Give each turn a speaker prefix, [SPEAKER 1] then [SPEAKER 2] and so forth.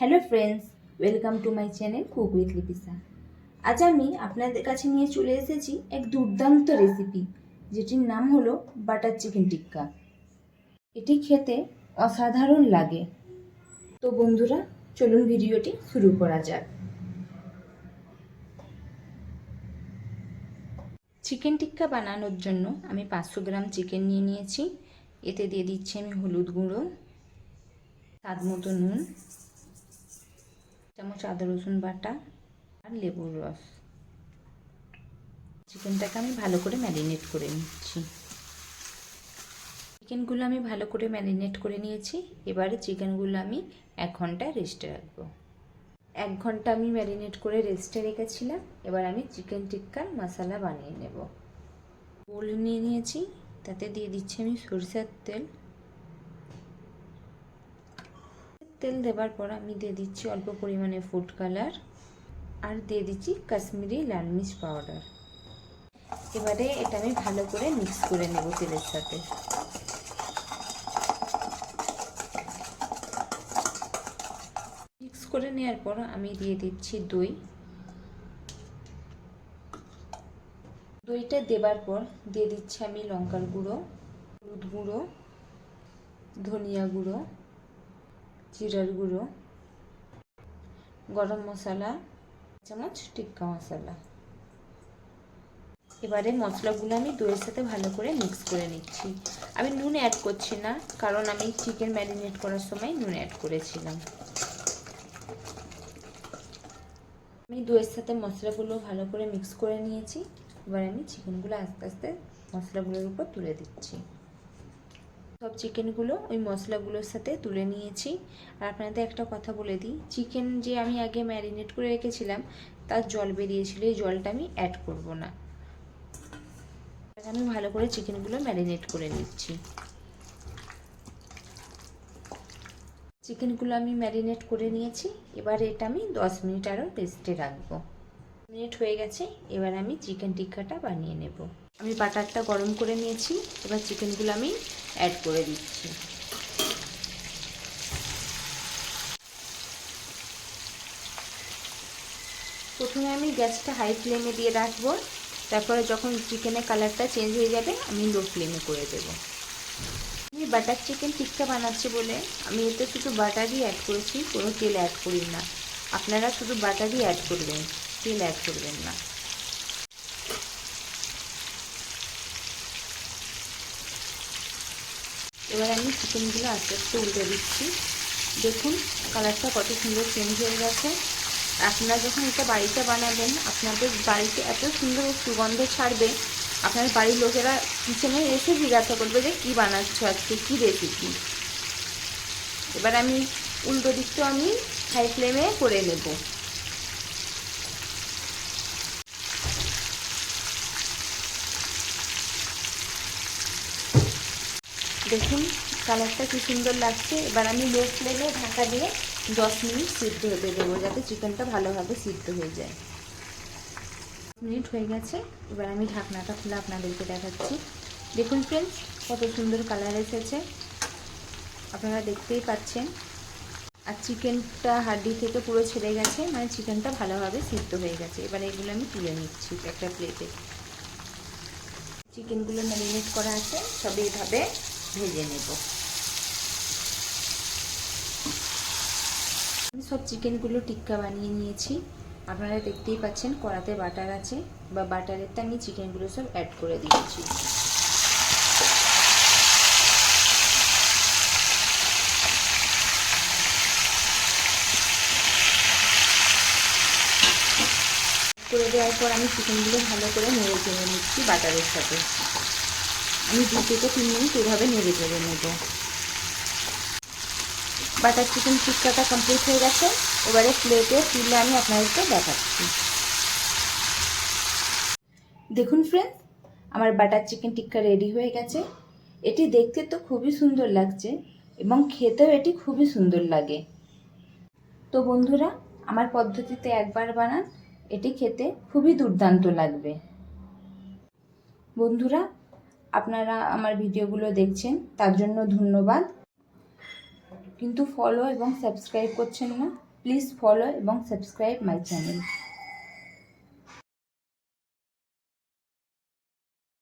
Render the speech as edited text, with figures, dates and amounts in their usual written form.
[SPEAKER 1] Hello friends, welcome to my channel cook with Lipisa. আজ আমি আপনাদের কাছে নিয়ে চলে এসেছি এক দুর্দান্ত রেসিপি, যেটির নাম হলো বাটার চিকেন টিক্কা। এটি খেতে অসাধারণ লাগে। তো বন্ধুরা, চলুন ভিডিওটি শুরু করা যাক। চিকেন টিক্কা বানানোর জন্য আমি 500 গ্রাম চিকেন নিয়ে নিয়েছি। এতে দিয়ে দিচ্ছি আমি হলুদ গুঁড়ো, স্বাদ মতো নুন, চামচ আদা রসুন বাটা আর লেবুর রস। চিকেনটাকে আমি ভালো করে ম্যারিনেট করে নিচ্ছি। চিকেনগুলো আমি ভালো করে ম্যারিনেট করে নিয়েছি। এবারে চিকেনগুলো আমি 1 ঘন্টা রেস্টে রাখবো। 1 ঘন্টা আমি ম্যারিনেট করে রেস্টে রেখেছিলাম। এবার আমি চিকেন টিক্কার মশলা বানিয়ে নেব। বোল নিয়ে নিয়েছি, তাতে দিয়ে দিচ্ছি আমি সরষের তেল। তেল দেওয়ার পর আমি দিয়ে দিচ্ছি অল্প পরিমাণে ফুড কালার আর দিয়ে দিচ্ছি কাশ্মীরি লাল মির্চ পাউডার। এবারে এটা আমি ভালো করে মিক্স করে নেব তেলের সাথে। মিক্স করে নেওয়ার পর আমি দিয়ে দিচ্ছি দই। দইটা দেবার পর দিয়ে দিচ্ছি আমি লঙ্কার গুঁড়ো, হলুদ গুঁড়ো, ধনিয়া গুঁড়ো, জিরার গুঁড়ো, গরম মশলা, চামচ টিক্কা মশলা। এবারে মশলাগুলো আমি দইয়ের সাথে ভালো করে মিক্স করে নিচ্ছি। আমি নুন অ্যাড করছি না, কারণ আমি চিকেন ম্যারিনেট করার সময় নুন অ্যাড করেছিলাম। আমি দইয়ের সাথে মশলাগুলো ভালো করে মিক্স করে নিয়েছি। এবার আমি চিকেনগুলো আস্তে আস্তে মশলাগুলোর উপর তুলে দিচ্ছি। সব চিকেনগুলো ওই মশলাগুলোর সাথে তুলে নিয়েছি। আর আপনাদের একটা কথা বলে দিই, চিকেন যে আমি আগে ম্যারিনেট করে রেখেছিলাম তার জল বেরিয়েছিল, এই জলটা আমি অ্যাড করব না। আমি ভালো করে চিকেনগুলো ম্যারিনেট করে নিচ্ছি। চিকেনগুলো আমি ম্যারিনেট করে নিয়েছি। এবার এটা আমি 10 মিনিট আরও রেস্টে রাখবো। মিনিট হয়ে গেছে, এবার আমি চিকেন টিক্কাটা বানিয়ে নেব। আমি বাটারটা গরম করে নিয়েছি। এবার চিকেনগুলো আমি অ্যাড করে দিচ্ছি। প্রথমে আমি গ্যাসটা হাই ফ্লেমে দিয়ে রাখবো, তারপরে যখন চিকেনের কালারটা চেঞ্জ হয়ে যাবে আমি লো ফ্লেমে করে দেব। আমি বাটার চিকেন টিক্কা বানাচ্ছি বলে আমি এতে শুধু বাটারই অ্যাড করেছি, কোনো তেল অ্যাড করি না। আপনারা শুধু বাটারই অ্যাড করবেন, তেল অ্যাড করবেন না। এবার আমি চিকেনগুলো আস্তে আস্তে উল্টে দিচ্ছি। দেখুন কালারটা কত সুন্দর চেঞ্জ হয়ে গেছে। আপনারা যখন এটা বাড়িতে বানাবেন, আপনাদের বাড়িতে এত সুন্দর সুগন্ধ ছাড়বে, আপনার বাড়ির লোকেরা কিচেনে এসে জিজ্ঞাসা করবে যে কী বানাচ্ছ আজকে, কী রেসিপি। এবার আমি উল্টো দিকটাও আমি হাই ফ্লেমে করে নেব। দেখুন কালারটা কি সুন্দর লাগছে। এবার আমি লো ফ্লেমে ঢাকা দিয়ে 10 মিনিট সিদ্ধ হতে দেবো, যাতে চিকেনটা ভালোভাবে সিদ্ধ হয়ে যায়। 10 মিনিট হয়ে গেছে। এবার আমি ঢাকনাটা খুলে আপনাদেরকে দেখাচ্ছি। দেখুন ফ্রেন্ডস, কত সুন্দর কালার এসেছে, আপনারা দেখতেই পাচ্ছেন। আর চিকেনটা হাড্ডি থেকে পুরো ছেড়ে গেছে, মানে চিকেনটা ভালোভাবে সিদ্ধ হয়ে গেছে। এবার এগুলো আমি তুলে নিচ্ছি একটা প্লেটে। চিকেনগুলো ম্যারিনেট করা আছে, সব এইভাবে ভেজে নেব। আমি সব চিকেনগুলো টিক্কা বানিয়ে নিয়েছি। আপনারা দেখতেই পাচ্ছেন কড়াতে বাটার আছে, বা বাটারেরটা আমি চিকেনগুলো সব অ্যাড করে দিচ্ছি। করে দেওয়ার পর আমি চিকেনগুলো ভালো করে নেড়ে চেড়ে নিচ্ছি বাটারের সাথে। আমি 2 থেকে 3 মিনিট এভাবে নেড়ে চেড়ে নেব। বাটার চিকেন টিক্কাটা কমপ্লিট হয়ে গেছে। এবারে প্লেটে তুলে আমি আপনাদেরকে দেখাচ্ছি। দেখুন ফ্রেন্ডস, আমার বাটার চিকেন টিক্কা রেডি হয়ে গেছে। এটি দেখতে তো খুবই সুন্দর লাগছে এবং খেতেও এটি খুবই সুন্দর লাগে। তো বন্ধুরা, আমার পদ্ধতিতে একবার বানান, এটি খেতে খুবই দুর্দান্ত লাগবে। বন্ধুরা, আপনারা আমার ভিডিওগুলো দেখছেন তার জন্য ধন্যবাদ, কিন্তু ফলো এবং সাবস্ক্রাইব করছেন না। প্লিজ ফলো এবং সাবস্ক্রাইব মাই চ্যানেল।